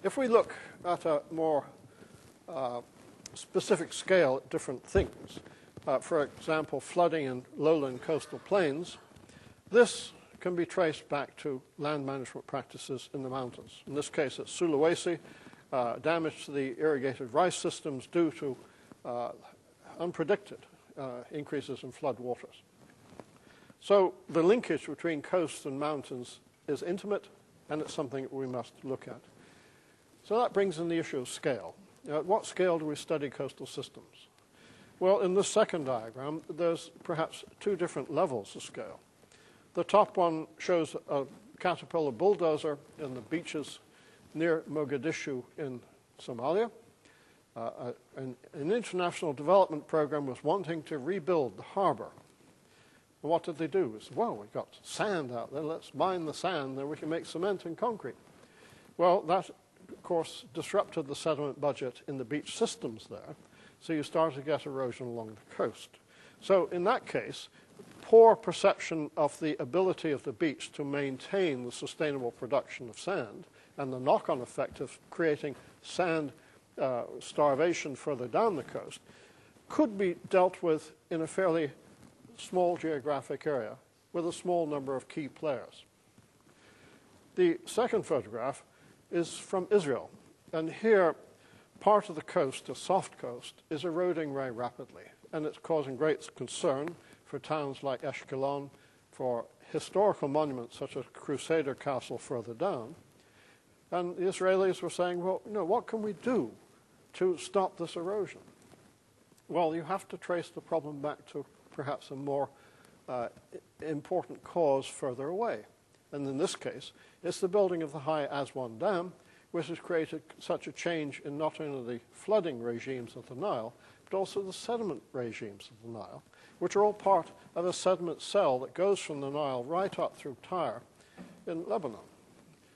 If we look at a more specific scale at different things, for example, flooding in lowland coastal plains, this can be traced back to land management practices in the mountains. In this case, it's Sulawesi, damage to the irrigated rice systems due to unpredicted increases in flood waters. So the linkage between coasts and mountains is intimate, and it's something that we must look at. So that brings in the issue of scale. At what scale do we study coastal systems? Well, in this second diagram, there's perhaps two different levels of scale. The top one shows a Caterpillar bulldozer in the beaches near Mogadishu in Somalia. An international development program was wanting to rebuild the harbor. And what did they do? They said, well, we've got sand out there. Let's mine the sand, then we can make cement and concrete. Well, that, of course, disrupted the sediment budget in the beach systems there. So you start to get erosion along the coast. So in that case, poor perception of the ability of the beach to maintain the sustainable production of sand and the knock-on effect of creating sand starvation further down the coast could be dealt with in a fairly small geographic area with a small number of key players. The second photograph is from Israel, and here part of the coast, a soft coast, is eroding very rapidly, and it's causing great concern for towns like Ashkelon, for historical monuments such as Crusader Castle further down. And the Israelis were saying, well, you know, what can we do to stop this erosion? Well, you have to trace the problem back to perhaps a more important cause further away. And in this case, it's the building of the High Aswan Dam, which has created such a change in not only the flooding regimes of the Nile, but also the sediment regimes of the Nile, which are all part of a sediment cell that goes from the Nile right up through Tyre in Lebanon.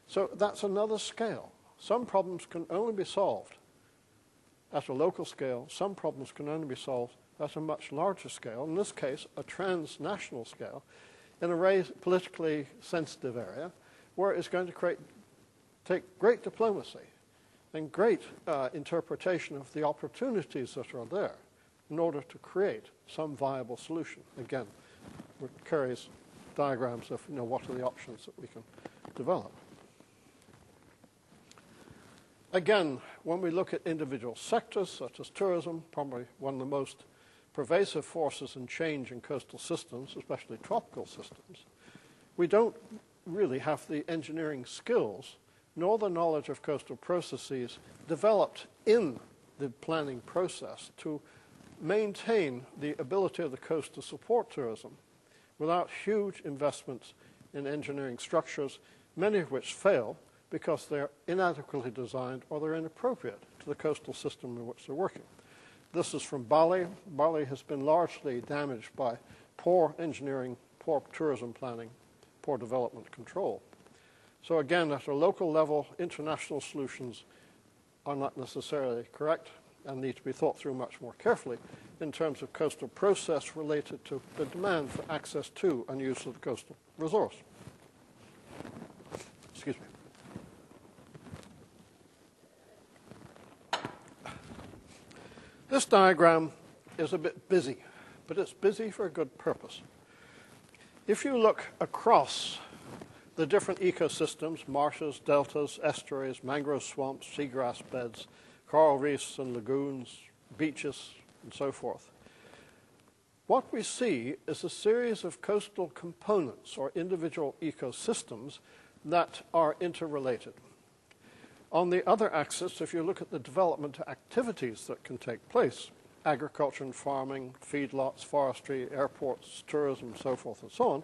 So that's another scale. Some problems can only be solved at a local scale. Some problems can only be solved at a much larger scale, in this case, a transnational scale, in a politically sensitive area where it's going to take great diplomacy and great interpretation of the opportunities that are there in order to create some viable solution. Again, it carries diagrams of what are the options that we can develop. Again, when we look at individual sectors, such as tourism, probably one of the most pervasive forces in change in coastal systems, especially tropical systems, we don't really have the engineering skills nor the knowledge of coastal processes developed in the planning process to maintain the ability of the coast to support tourism without huge investments in engineering structures, many of which fail because they're inadequately designed or they're inappropriate to the coastal system in which they're working. This is from Bali. Bali has been largely damaged by poor engineering, poor tourism planning, poor development control. So again, at a local level, international solutions are not necessarily correct and need to be thought through much more carefully in terms of coastal process related to the demand for access to and use of the coastal resource. Excuse me. This diagram is a bit busy, but it's busy for a good purpose. If you look across the different ecosystems, marshes, deltas, estuaries, mangrove swamps, seagrass beds, coral reefs and lagoons, beaches, and so forth, what we see is a series of coastal components or individual ecosystems that are interrelated. On the other axis, if you look at the development activities that can take place, agriculture and farming, feedlots, forestry, airports, tourism, so forth and so on,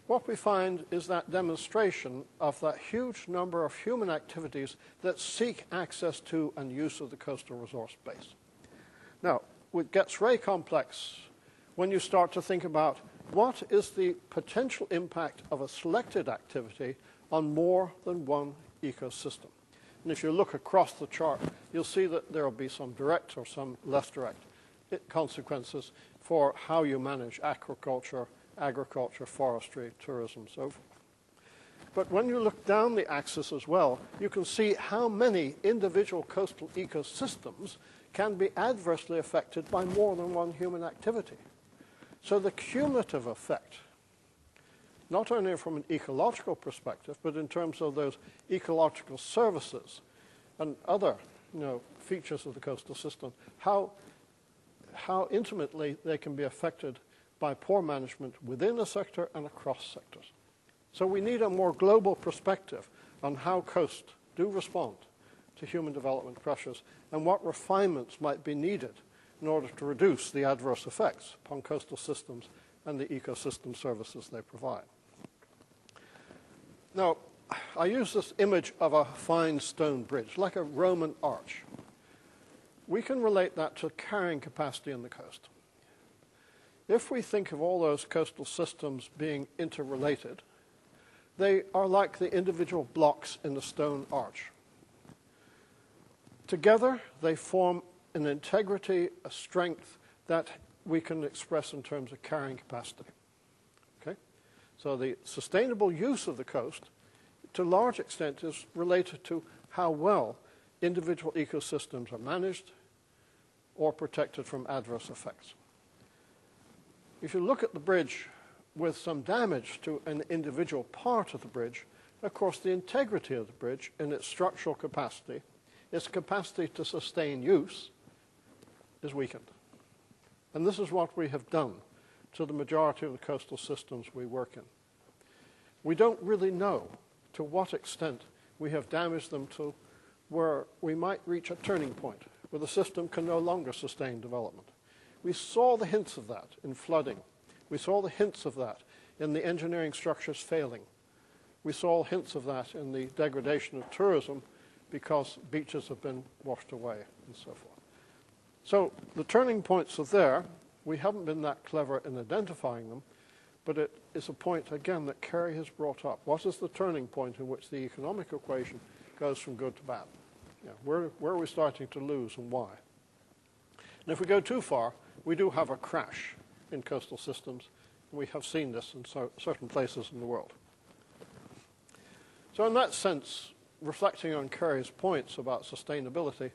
what we find is that demonstration of that huge number of human activities that seek access to and use of the coastal resource base. Now, it gets very complex when you start to think about what is the potential impact of a selected activity on more than one ecosystem. And if you look across the chart, you'll see that there will be some direct or some less direct consequences for how you manage agriculture, forestry, tourism, so forth. But when you look down the axis as well, you can see how many individual coastal ecosystems can be adversely affected by more than one human activity. So the cumulative effect, not only from an ecological perspective, but in terms of those ecological services and other features of the coastal system, how intimately they can be affected by poor management within a sector and across sectors. So we need a more global perspective on how coasts do respond to human development pressures and what refinements might be needed in order to reduce the adverse effects upon coastal systems and the ecosystem services they provide. Now, I use this image of a fine stone bridge, like a Roman arch. We can relate that to carrying capacity in the coast. If we think of all those coastal systems being interrelated, they are like the individual blocks in the stone arch. Together, they form an integrity, a strength that we can express in terms of carrying capacity. Okay? So the sustainable use of the coast, to a large extent, is related to how well individual ecosystems are managed or protected from adverse effects. If you look at the bridge with some damage to an individual part of the bridge, of course the integrity of the bridge in its structural capacity, its capacity to sustain use, is weakened. And this is what we have done to the majority of the coastal systems we work in. We don't really know to what extent we have damaged them to where we might reach a turning point where the system can no longer sustain development. We saw the hints of that in flooding. We saw the hints of that in the engineering structures failing. We saw hints of that in the degradation of tourism because beaches have been washed away and so forth. So the turning points are there. We haven't been that clever in identifying them, but it is a point, again, that Kerry has brought up. What is the turning point in which the economic equation goes from good to bad? Where are we starting to lose and why? And if we go too far, we do have a crash in coastal systems. We have seen this in certain places in the world. So in that sense, reflecting on Kerry's points about sustainability,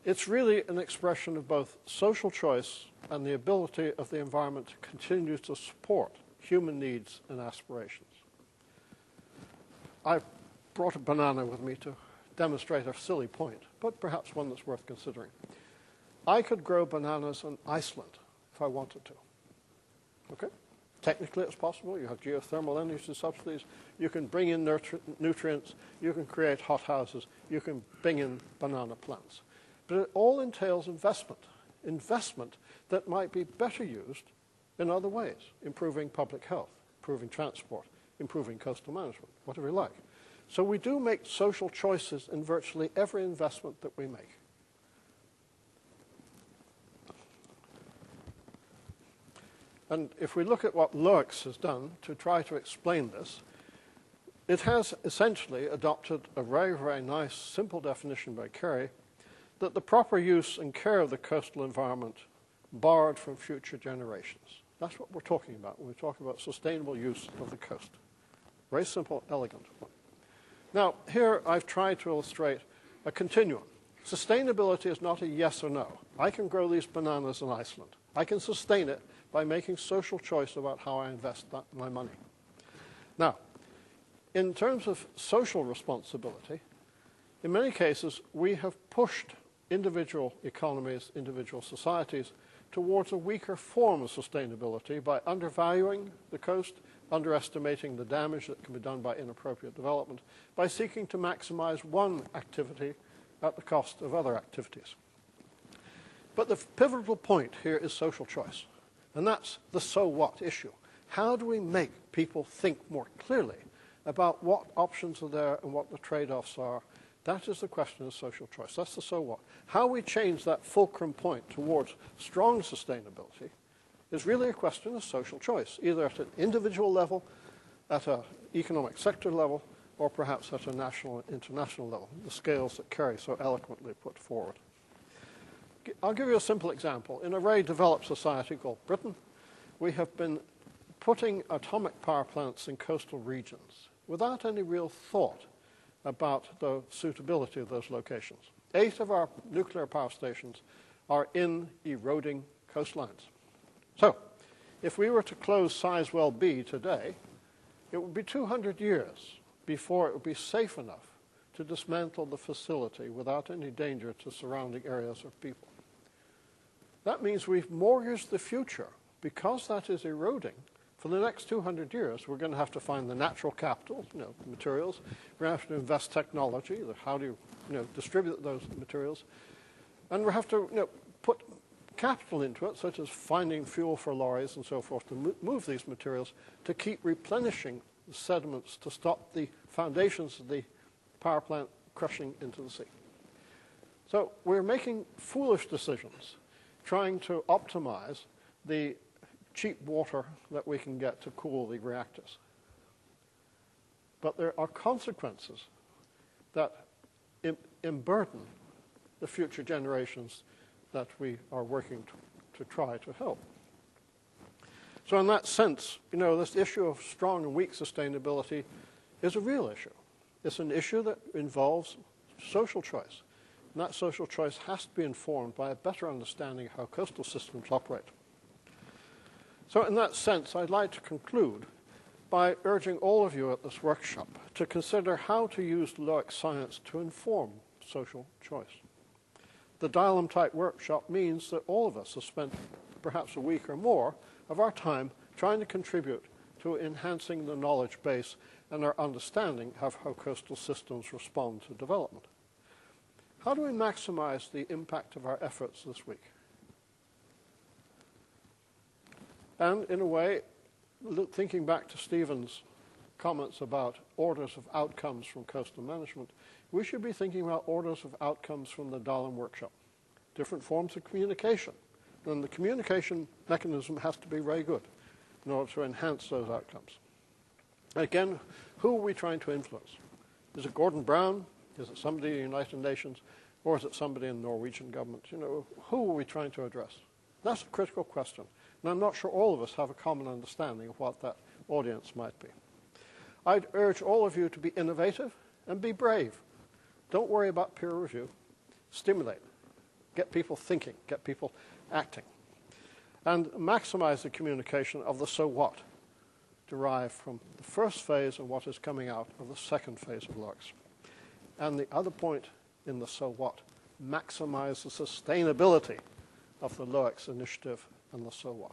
it's really an expression of both social choice and the ability of the environment to continue to support human needs and aspirations. I brought a banana with me to demonstrate a silly point, but perhaps one that's worth considering. I could grow bananas in Iceland if I wanted to. Okay? Technically it's possible. You have geothermal energy subsidies. You can bring in nutrients. You can create hothouses. You can bring in banana plants. But it all entails investment that might be better used in other ways, improving public health, improving transport, improving coastal management, whatever you like. So we do make social choices in virtually every investment that we make. And if we look at what Loicz has done to try to explain this, it has essentially adopted a very, very nice, simple definition by Kerry that the proper use and care of the coastal environment borrowed from future generations. That's what we're talking about when we talk about sustainable use of the coast. Very simple, elegant one. Now, here I've tried to illustrate a continuum. Sustainability is not a yes or no. I can grow these bananas in Iceland. I can sustain it by making social choice about how I invest my money. Now, in terms of social responsibility, in many cases, we have pushed individual economies, individual societies, towards a weaker form of sustainability by undervaluing the coast, underestimating the damage that can be done by inappropriate development, by seeking to maximize one activity at the cost of other activities. But the pivotal point here is social choice, and that's the so what issue. How do we make people think more clearly about what options are there and what the trade-offs are? That is the question of social choice. That's the so what. How we change that fulcrum point towards strong sustainability is really a question of social choice, either at an individual level, at an economic sector level, or perhaps at a national and international level, the scales that Kerry so eloquently put forward. I'll give you a simple example. In a very developed society called Britain, we have been putting atomic power plants in coastal regions. without any real thought about the suitability of those locations. 8 of our nuclear power stations are in eroding coastlines. So, if we were to close Sizewell B today, it would be 200 years before it would be safe enough to dismantle the facility without any danger to surrounding areas or people. That means we've mortgaged the future. Because that is eroding, for the next 200 years, we're going to have to find the natural capital, materials. We're going to have to invest technology, how do you, distribute those materials. And we have to, put capital into it, such as finding fuel for lorries and so forth, to move these materials, to keep replenishing the sediments, to stop the foundations of the power plant crushing into the sea. So we're making foolish decisions, trying to optimize the cheap water that we can get to cool the reactors. But there are consequences that emburden the future generations that we are working to try to help. So in that sense, this issue of strong and weak sustainability is a real issue. It's an issue that involves social choice. And that social choice has to be informed by a better understanding of how coastal systems operate. So in that sense, I'd like to conclude by urging all of you at this workshop to consider how to use Loicz science to inform social choice. The Dahlem-Type workshop means that all of us have spent perhaps a week or more of our time trying to contribute to enhancing the knowledge base and our understanding of how coastal systems respond to development. How do we maximize the impact of our efforts this week? And in a way, thinking back to Stephen's comments about orders of outcomes from coastal management, we should be thinking about orders of outcomes from the Dahlem workshop. Different forms of communication. And the communication mechanism has to be very good in order to enhance those outcomes. Again, who are we trying to influence? Is it Gordon Brown? Is it somebody in the United Nations? Or is it somebody in the Norwegian government? Who are we trying to address? That's a critical question. And I'm not sure all of us have a common understanding of what that audience might be. I'd urge all of you to be innovative and be brave. Don't worry about peer review. Stimulate. Get people thinking. Get people acting. And maximize the communication of the so what derived from the first phase and what is coming out of the second phase of Loicz. And the other point in the so what, maximize the sustainability of the Loicz initiative and the so what.